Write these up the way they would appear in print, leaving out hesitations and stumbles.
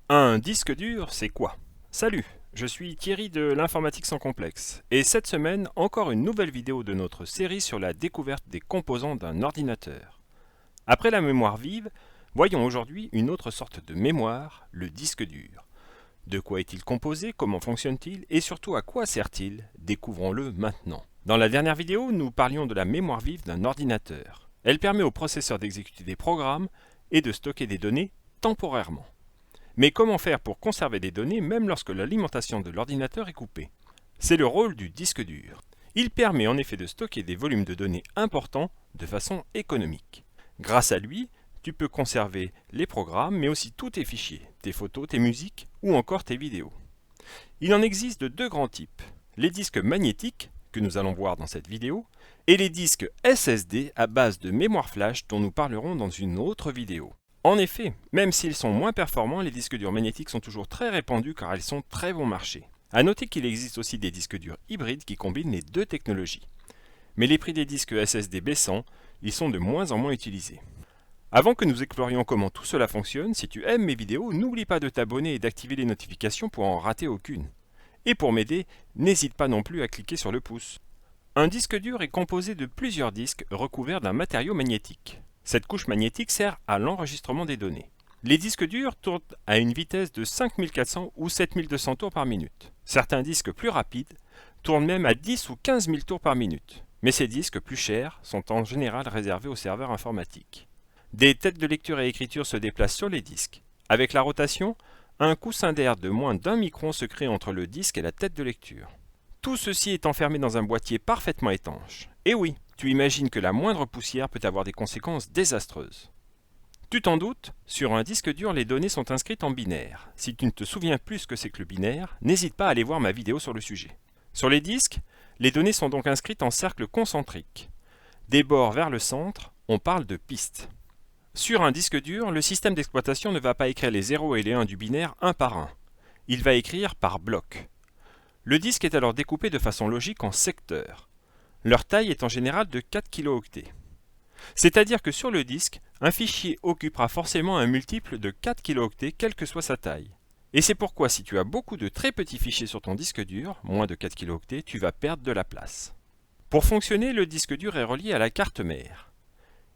Un disque dur, c'est quoi? Salut, je suis Thierry de l'Informatique sans complexe, et cette semaine, encore une nouvelle vidéo de notre série sur la découverte des composants d'un ordinateur. Après la mémoire vive, voyons aujourd'hui une autre sorte de mémoire, le disque dur. De quoi est-il composé, comment fonctionne-t-il, et surtout à quoi sert-il? Découvrons-le maintenant. Dans la dernière vidéo, nous parlions de la mémoire vive d'un ordinateur. Elle permet au processeur d'exécuter des programmes et de stocker des données temporairement. Mais comment faire pour conserver des données même lorsque l'alimentation de l'ordinateur est coupée? C'est le rôle du disque dur. Il permet en effet de stocker des volumes de données importants de façon économique. Grâce à lui, tu peux conserver les programmes, mais aussi tous tes fichiers, tes photos, tes musiques ou encore tes vidéos. Il en existe de deux grands types, les disques magnétiques, que nous allons voir dans cette vidéo, et les disques SSD à base de mémoire flash dont nous parlerons dans une autre vidéo. En effet, même s'ils sont moins performants, les disques durs magnétiques sont toujours très répandus car ils sont très bon marché. A noter qu'il existe aussi des disques durs hybrides qui combinent les deux technologies. Mais les prix des disques SSD baissant, ils sont de moins en moins utilisés. Avant que nous explorions comment tout cela fonctionne, si tu aimes mes vidéos, n'oublie pas de t'abonner et d'activer les notifications pour en rater aucune. Et pour m'aider, n'hésite pas non plus à cliquer sur le pouce. Un disque dur est composé de plusieurs disques recouverts d'un matériau magnétique. Cette couche magnétique sert à l'enregistrement des données. Les disques durs tournent à une vitesse de 5400 ou 7200 tours par minute. Certains disques plus rapides tournent même à 10 ou 15 000 tours par minute. Mais ces disques plus chers sont en général réservés aux serveurs informatiques. Des têtes de lecture et écriture se déplacent sur les disques. Avec la rotation, un coussin d'air de moins d'1 micron se crée entre le disque et la tête de lecture. Tout ceci est enfermé dans un boîtier parfaitement étanche. Et oui, tu imagines que la moindre poussière peut avoir des conséquences désastreuses. Tu t'en doutes, sur un disque dur, les données sont inscrites en binaire. Si tu ne te souviens plus ce que c'est que le binaire, n'hésite pas à aller voir ma vidéo sur le sujet. Sur les disques, les données sont donc inscrites en cercles concentriques. Des bords vers le centre, on parle de pistes. Sur un disque dur, le système d'exploitation ne va pas écrire les 0 et les 1 du binaire un par un. Il va écrire par bloc. Le disque est alors découpé de façon logique en secteurs. Leur taille est en général de 4 kilooctets. C'est-à-dire que sur le disque, un fichier occupera forcément un multiple de 4 kilooctets quelle que soit sa taille. Et c'est pourquoi si tu as beaucoup de très petits fichiers sur ton disque dur, moins de 4 kilooctets, tu vas perdre de la place. Pour fonctionner, le disque dur est relié à la carte mère.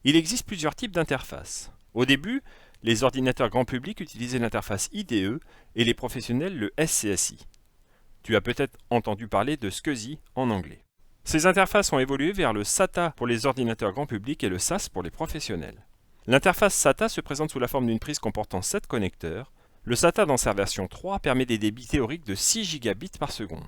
Il existe plusieurs types d'interfaces. Au début, les ordinateurs grand public utilisaient l'interface IDE et les professionnels le SCSI. Tu as peut-être entendu parler de SCSI en anglais. Ces interfaces ont évolué vers le SATA pour les ordinateurs grand public et le SAS pour les professionnels. L'interface SATA se présente sous la forme d'une prise comportant 7 connecteurs. Le SATA dans sa version 3 permet des débits théoriques de 6 gigabits par seconde.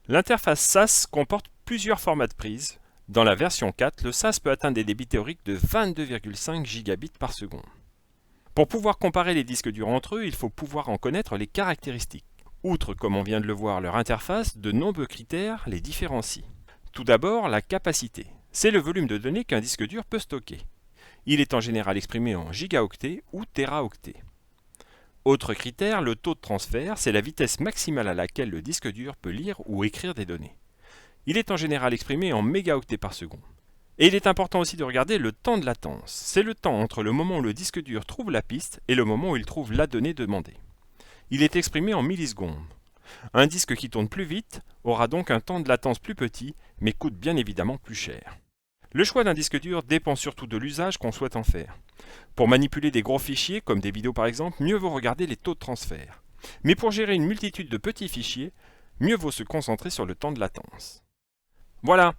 L'interface SAS comporte plusieurs formats de prise. Dans la version 4, le SAS peut atteindre des débits théoriques de 22,5 gigabits par seconde. Pour pouvoir comparer les disques durs entre eux, il faut pouvoir en connaître les caractéristiques. Outre, comme on vient de le voir, leur interface, de nombreux critères les différencient. Tout d'abord, la capacité. C'est le volume de données qu'un disque dur peut stocker. Il est en général exprimé en gigaoctets ou téraoctets. Autre critère, le taux de transfert, c'est la vitesse maximale à laquelle le disque dur peut lire ou écrire des données. Il est en général exprimé en mégaoctets par seconde. Et il est important aussi de regarder le temps de latence. C'est le temps entre le moment où le disque dur trouve la piste et le moment où il trouve la donnée demandée. Il est exprimé en millisecondes. Un disque qui tourne plus vite aura donc un temps de latence plus petit, mais coûte bien évidemment plus cher. Le choix d'un disque dur dépend surtout de l'usage qu'on souhaite en faire. Pour manipuler des gros fichiers, comme des vidéos par exemple, mieux vaut regarder les taux de transfert. Mais pour gérer une multitude de petits fichiers, mieux vaut se concentrer sur le temps de latence. Voilà,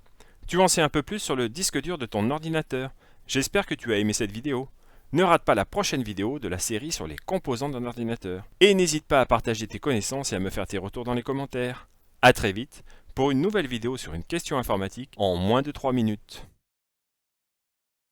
tu en sais un peu plus sur le disque dur de ton ordinateur. J'espère que tu as aimé cette vidéo. Ne rate pas la prochaine vidéo de la série sur les composants d'un ordinateur. Et n'hésite pas à partager tes connaissances et à me faire tes retours dans les commentaires. A très vite pour une nouvelle vidéo sur une question informatique en moins de 3 minutes.